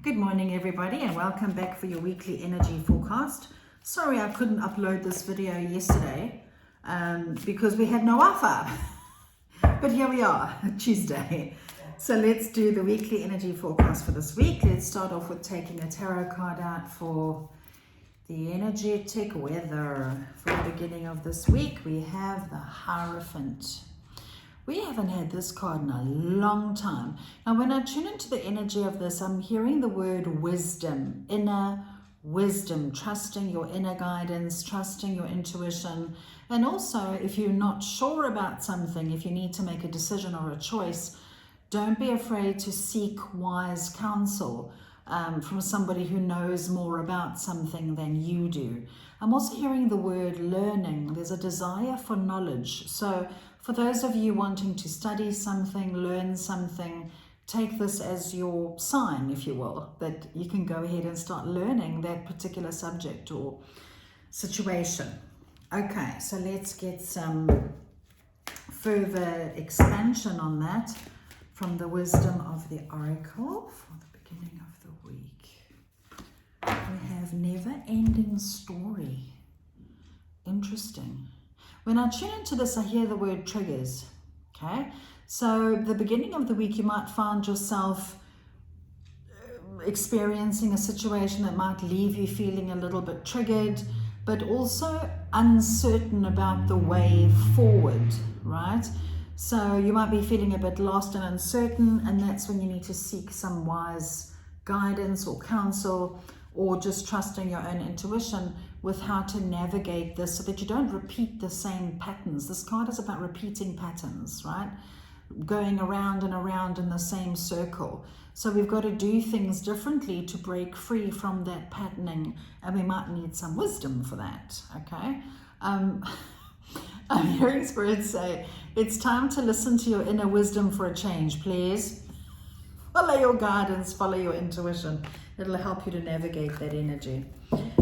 Good morning everybody, and welcome back for your weekly energy forecast. Sorry I couldn't upload this video yesterday because we had no Wi-Fi. But here we are, Tuesday. So let's do the weekly energy forecast for this week. Let's start off with taking a tarot card out for the energetic weather for the beginning of this week. We have the Hierophant. We haven't had this card in a long time. Now, when I tune into the energy of this, I'm hearing the word wisdom, inner wisdom, trusting your inner guidance, trusting your intuition. And also, if you're not sure about something, if you need to make a decision or a choice, don't be afraid to seek wise counsel from somebody who knows more about something than you do. I'm also hearing the word learning. There's a desire for knowledge. So for those of you wanting to study something, learn something, take this as your sign, if you will, that you can go ahead and start learning that particular subject or situation. Okay, so let's get some further expansion on that from the wisdom of the oracle for the beginning of the week. We have never-ending story. Interesting. When I tune into this, I hear the word triggers. Okay, so the beginning of the week, you might find yourself experiencing a situation that might leave you feeling a little bit triggered, but also uncertain about the way forward, right? So you might be feeling a bit lost and uncertain, and that's when you need to seek some wise guidance or counsel, or just trusting your own intuition with how to navigate this so that you don't repeat the same patterns. This card is about repeating patterns, right? Going around and around in the same circle. So we've got to do things differently to break free from that patterning, and we might need some wisdom for that, okay? I'm hearing Spirit say, it's time to listen to your inner wisdom for a change, please. Follow your guidance, follow your intuition. It'll help you to navigate that energy.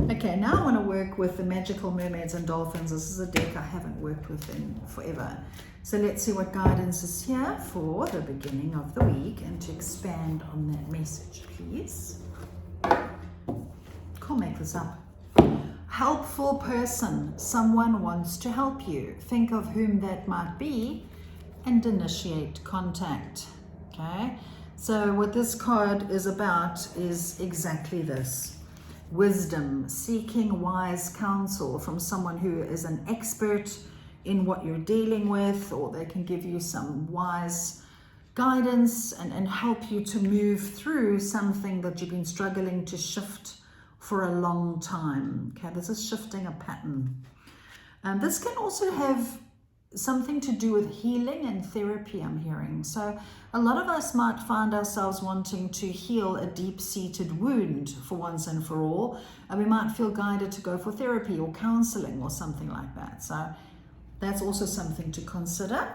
Okay, now I want to work with the Magical Mermaids and Dolphins. This is a deck I haven't worked with in forever. So let's see what guidance is here for the beginning of the week and to expand on that message, please. Can't make this up. Helpful person. Someone wants to help you. Think of whom that might be and initiate contact. Okay? So what this card is about is exactly this. Wisdom, seeking wise counsel from someone who is an expert in what you're dealing with, or they can give you some wise guidance and help you to move through something that you've been struggling to shift for a long time. Okay, this is shifting a pattern. And this can also have something to do with healing and therapy, I'm hearing. So a lot of us might find ourselves wanting to heal a deep-seated wound for once and for all, and we might feel guided to go for therapy or counseling or something like that. So that's also something to consider.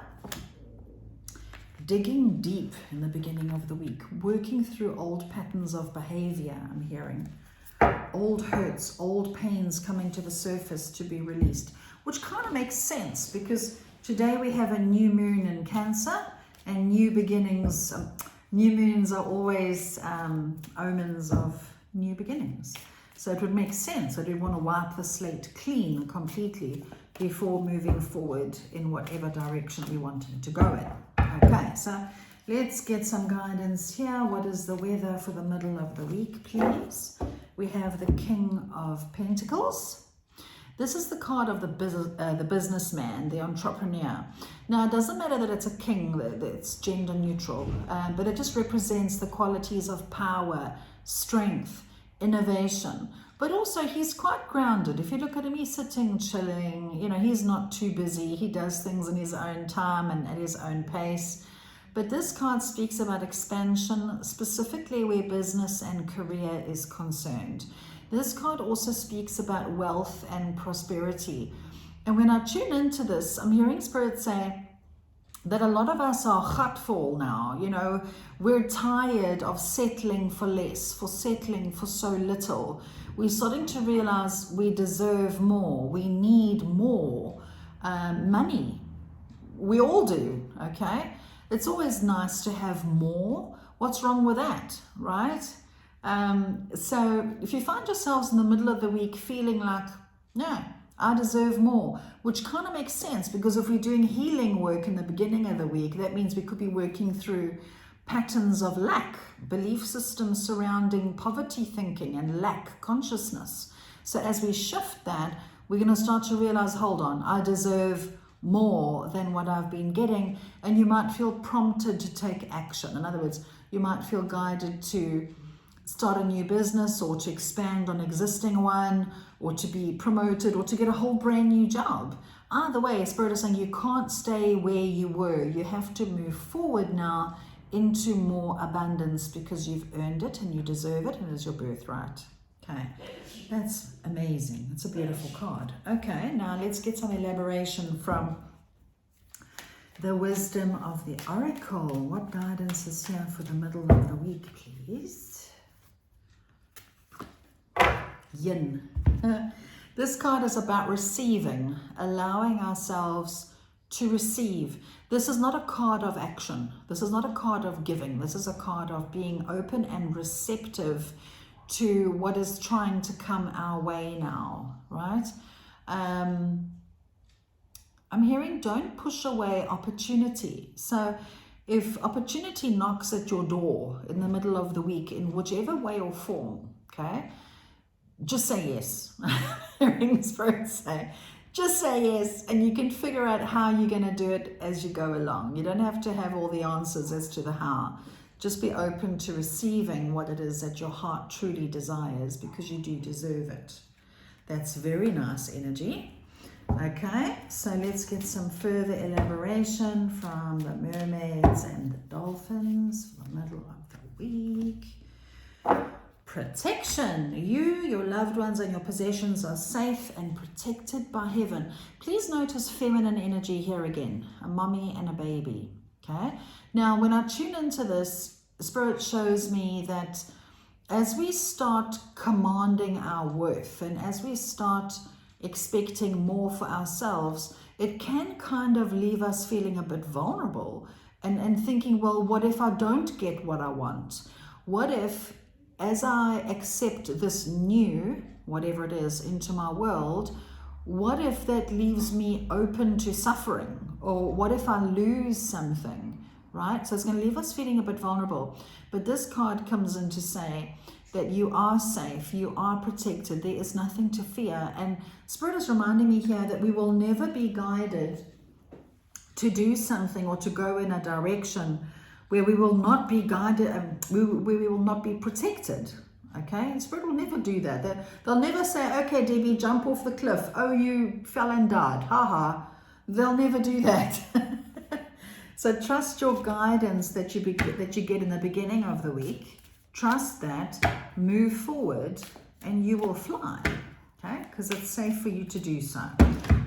Digging deep in the beginning of the week, working through old patterns of behavior, I'm hearing. Old hurts, old pains coming to the surface to be released, which kind of makes sense because today we have a new moon in Cancer, and new beginnings. New moons are always omens of new beginnings. So it would make sense that we want to wipe the slate clean completely before moving forward in whatever direction we wanted to go in. Okay, so let's get some guidance here. What is the weather for the middle of the week, please? We have the King of Pentacles. This is the card of the businessman, the entrepreneur. Now, it doesn't matter that it's a king, that it's gender neutral, but it just represents the qualities of power, strength, innovation. But also, he's quite grounded. If you look at him, he's sitting, chilling. You know, he's not too busy. He does things in his own time and at his own pace. But this card speaks about expansion, specifically where business and career is concerned. This card also speaks about wealth and prosperity. And when I tune into this, I'm hearing Spirit say that a lot of us are gutful now. You know, we're tired of settling for less, for settling for so little. We're starting to realize we deserve more. We need more money. We all do, okay? It's always nice to have more. What's wrong with that, right? So if you find yourselves in the middle of the week feeling like, no, I deserve more, which kind of makes sense, because if we're doing healing work in the beginning of the week, that means we could be working through patterns of lack, belief systems surrounding poverty thinking and lack consciousness. So as we shift that, we're going to start to realize, hold on, I deserve more than what I've been getting. And you might feel prompted to take action. In other words, you might feel guided to start a new business, or to expand on existing one, or to be promoted, or to get a whole brand new job. Either way, Spirit is saying you can't stay where you were. You have to move forward now into more abundance, because you've earned it and you deserve it, and it is your birthright. Okay, that's amazing. It's a beautiful card. Okay, now let's get some elaboration from the wisdom of the oracle. What guidance is here for the middle of the week, please? Yin. This card is about receiving, allowing ourselves to receive. This is not a card of action. This is not a card of giving. This is a card of being open and receptive to what is trying to come our way now, right? I'm hearing, don't push away opportunity. So if opportunity knocks at your door in the middle of the week, in whichever way or form, okay, just say yes. Hearing Spirit say, just say yes, and you can figure out how you're going to do it as you go along. You don't have to have all the answers as to the how. Just be open to receiving what it is that your heart truly desires, because you do deserve it. That's very nice energy. Okay, so let's get some further elaboration from the mermaids and the dolphins for the middle of the week. Protection. You, your loved ones, and your possessions are safe and protected by heaven. Please notice feminine energy here again, a mommy and a baby. Okay. Now, when I tune into this, Spirit shows me that as we start commanding our worth, and as we start expecting more for ourselves, it can kind of leave us feeling a bit vulnerable and thinking, well, what if I don't get what I want? What if, as I accept this new, whatever it is, into my world, what if that leaves me open to suffering? Or what if I lose something, right? So it's going to leave us feeling a bit vulnerable. But this card comes in to say that you are safe, you are protected, there is nothing to fear. And Spirit is reminding me here that we will never be guided to do something or to go in a direction where we will not be guided, where we will not be protected. Okay, and Spirit will never do that. They'll never say, okay, Debbie, jump off the cliff. Oh, you fell and died. Ha. They'll never do that. So trust your guidance that you get in the beginning of the week. Trust that, move forward, and you will fly. Okay, because it's safe for you to do so.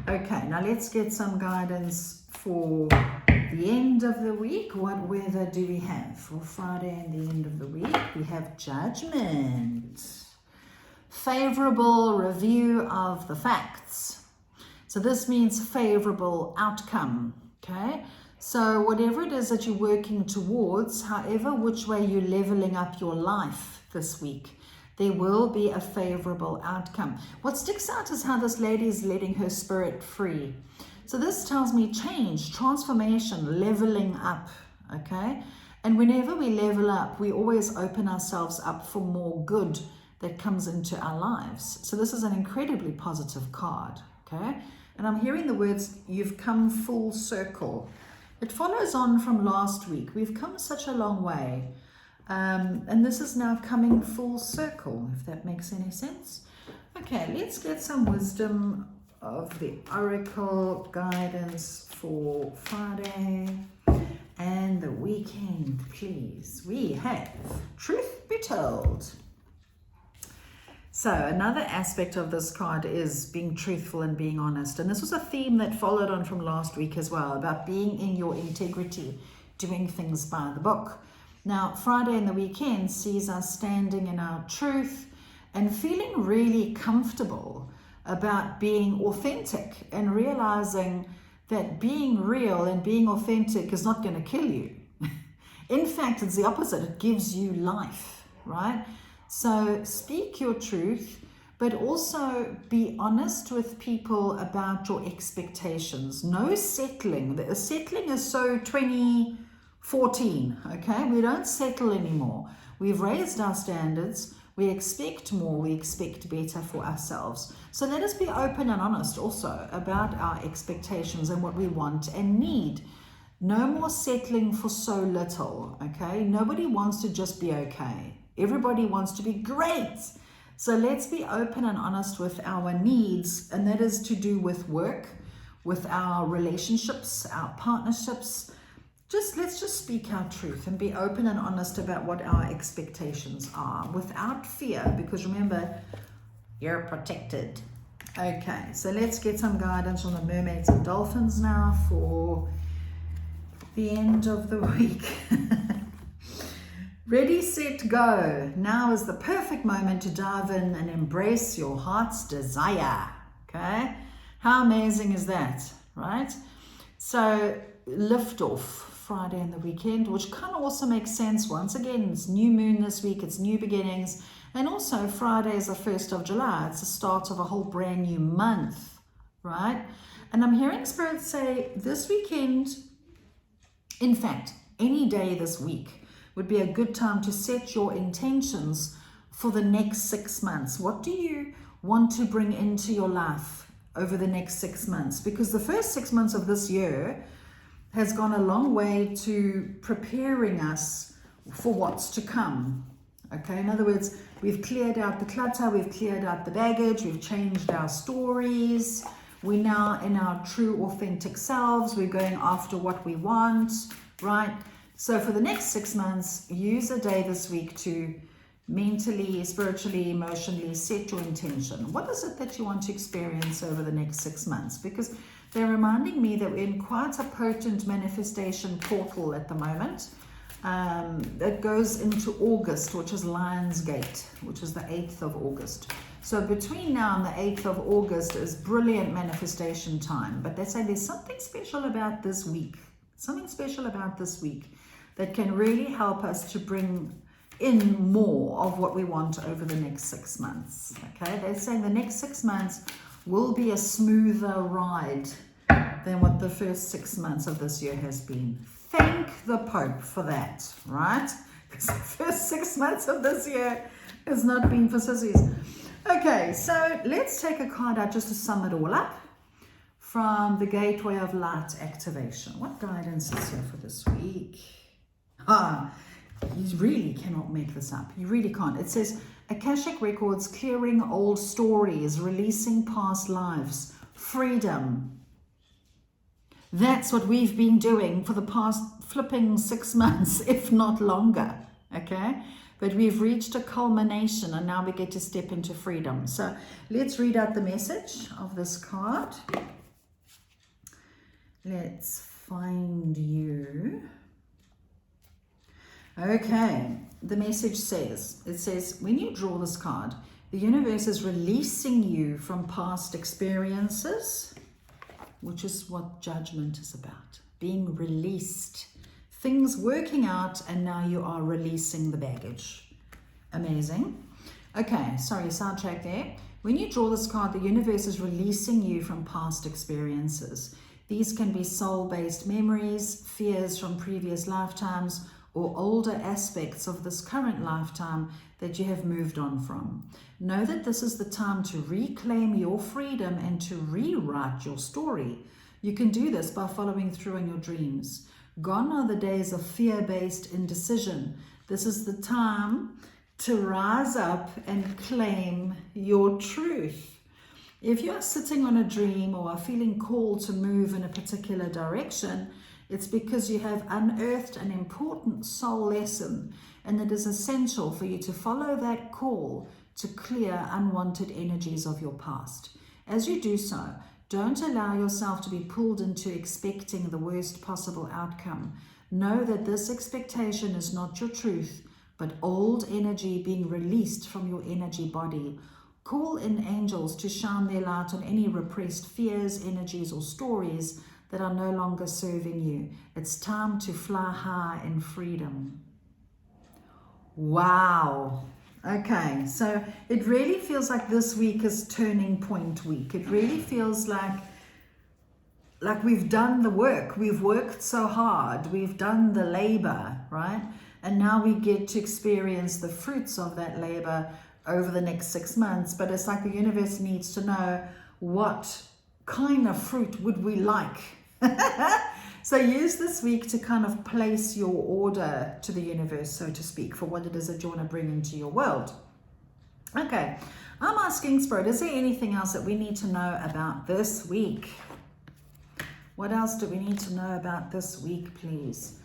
Okay, now let's get some guidance for the end of the week. What weather do we have for Friday and the end of the week? We have judgment. Favorable review of the facts. So this means favorable outcome. Okay, so whatever it is that you're working towards, however which way you're leveling up your life this week, there will be a favorable outcome. What sticks out is how this lady is letting her spirit free. So this tells me change, transformation, leveling up, okay? And whenever we level up, we always open ourselves up for more good that comes into our lives. So this is an incredibly positive card, okay? And I'm hearing the words, you've come full circle. It follows on from last week. We've come such a long way. And this is now coming full circle, if that makes any sense. Okay, let's get some wisdom of the oracle guidance for Friday and the weekend, please. We have truth be told. So another aspect of this card is being truthful and being honest. And this was a theme that followed on from last week as well, about being in your integrity, doing things by the book. Now, Friday and the weekend sees us standing in our truth and feeling really comfortable about being authentic and realizing that being real and being authentic is not going to kill you. In fact, it's the opposite. It gives you life, right? So speak your truth, but also be honest with people about your expectations. No settling. The settling is so 2014, okay? We don't settle anymore. We've raised our standards. We expect more. We expect better for ourselves. So let us be open and honest also about our expectations and what we want and need. No more settling for so little, okay? Nobody wants to just be okay. Everybody wants to be great. So let's be open and honest with our needs, and that is to do with work, with our relationships, our partnerships. Let's just speak our truth and be open and honest about what our expectations are without fear, because remember, you're protected. Okay, so let's get some guidance on the mermaids and dolphins now for the end of the week. Ready, set, go. Now is the perfect moment to dive in and embrace your heart's desire. Okay? How amazing is that, right? So, lift off Friday and the weekend, which kind of also makes sense. Once again, it's new moon this week, it's new beginnings. And also, Friday is the 1st of July. It's the start of a whole brand new month, right? And I'm hearing Spirit say this weekend, in fact, any day this week, would be a good time to set your intentions for the next 6 months. What do you want to bring into your life over the next 6 months? Because the first 6 months of this year has gone a long way to preparing us for what's to come. Okay, in other words, we've cleared out the clutter, we've cleared out the baggage, we've changed our stories. We're now in our true, authentic selves. We're going after what we want, right? So for the next 6 months, use a day this week to mentally, spiritually, emotionally set your intention. What is it that you want to experience over the next 6 months? Because they're reminding me that we're in quite a potent manifestation portal at the moment. That goes into August, which is Lion's Gate, which is the 8th of August. So between now and the 8th of August is brilliant manifestation time. But they say there's something special about this week. Something special about this week that can really help us to bring in more of what we want over the next 6 months. Okay, they're saying the next 6 months will be a smoother ride than what the first 6 months of this year has been. Thank the Pope for that, right? Because the first 6 months of this year has not been for sissies. Okay, so let's take a card out just to sum it all up from the Gateway of Light Activation. What guidance is here for this week? You really cannot make this up. You really can't. It says, Akashic Records, clearing old stories, releasing past lives, freedom. That's what we've been doing for the past flipping 6 months, if not longer, okay? But we've reached a culmination and now we get to step into freedom. So let's read out the message of this card. Let's find you. Okay, the message says, when you draw this card, the universe is releasing you from past experiences, which is what judgment is about, being released. Things working out, and now you are releasing the baggage. Amazing. Okay, sorry, sidetrack there. When you draw this card, the universe is releasing you from past experiences. These can be soul-based memories, fears from previous lifetimes, or older aspects of this current lifetime that you have moved on from. Know that this is the time to reclaim your freedom and to rewrite your story. You can do this by following through on your dreams. Gone are the days of fear-based indecision. This is the time to rise up and claim your truth. If you are sitting on a dream or are feeling called to move in a particular direction, it's because you have unearthed an important soul lesson, and it is essential for you to follow that call to clear unwanted energies of your past. As you do so, don't allow yourself to be pulled into expecting the worst possible outcome. Know that this expectation is not your truth, but old energy being released from your energy body. Call in angels to shine their light on any repressed fears, energies, or stories that are no longer serving you. It's time to fly high in freedom. Wow. Okay, so it really feels like this week is turning point week. It really feels like we've done the work. We've worked so hard. We've done the labor, right? And now we get to experience the fruits of that labor over the next 6 months. But it's like the universe needs to know, what kind of fruit would we like? So use this week to kind of place your order to the universe, so to speak, for what it is that you want to bring into your world. Okay, I'm asking Spirit, is there anything else that we need to know about this week? What else do we need to know about this week, please?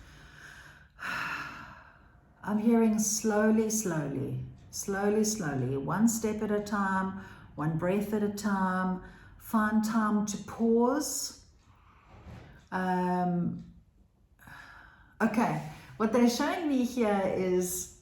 I'm hearing slowly, slowly, slowly, slowly, one step at a time, one breath at a time. Find time to pause. Okay, what they're showing me here is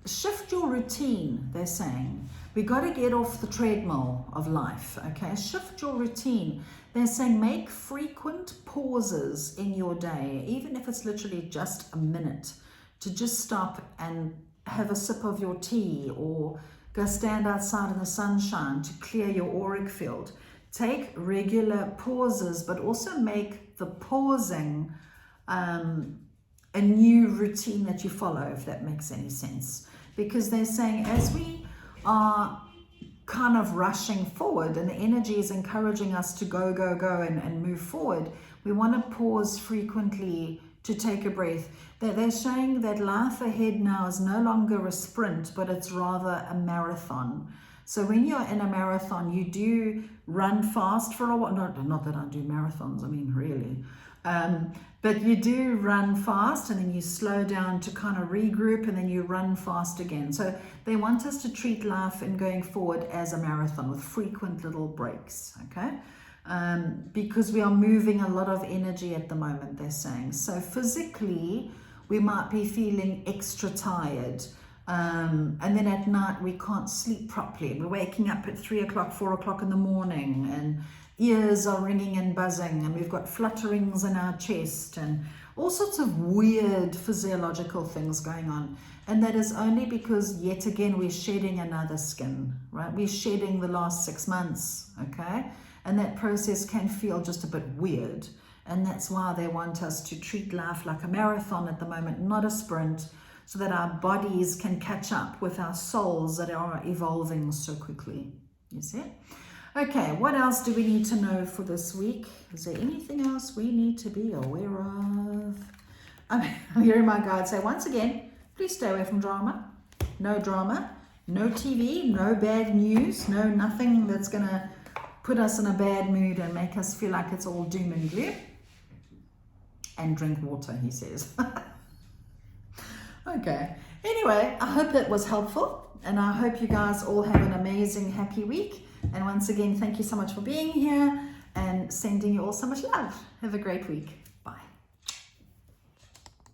shift your routine, they're saying. We got to get off the treadmill of life, okay? Shift your routine. They're saying make frequent pauses in your day, even if it's literally just a minute, to just stop and have a sip of your tea, or go stand outside in the sunshine to clear your auric field. Take regular pauses, but also make the pausing a new routine that you follow, if that makes any sense. Because they're saying as we are kind of rushing forward and the energy is encouraging us to go, go, go and move forward, we want to pause frequently to take a breath. They're saying that life ahead now is no longer a sprint, but it's rather a marathon. So when you're in a marathon, you do run fast for a while. Not that I do marathons, I mean, really. But you do run fast and then you slow down to kind of regroup and then you run fast again. So they want us to treat life and going forward as a marathon with frequent little breaks, okay? Because we are moving a lot of energy at the moment, they're saying. So physically, we might be feeling extra tired. And then at night we can't sleep properly. We're waking up at 3 o'clock, 4 o'clock in the morning, and ears are ringing and buzzing, and we've got flutterings in our chest and all sorts of weird physiological things going on. And that is only because, yet again, we're shedding another skin, right? We're shedding the last 6 months, okay? And that process can feel just a bit weird. And that's why they want us to treat life like a marathon at the moment, not a sprint, so that our bodies can catch up with our souls that are evolving so quickly. You see? Okay, what else do we need to know for this week? Is there anything else we need to be aware of? I'm hearing my guide say, once again, please stay away from drama. No drama, no TV, no bad news, no nothing that's going to put us in a bad mood and make us feel like it's all doom and gloom. And drink water, he says. Okay. Anyway, I hope that was helpful, and I hope you guys all have an amazing, happy week. And once again, thank you so much for being here and sending you all so much love. Have a great week.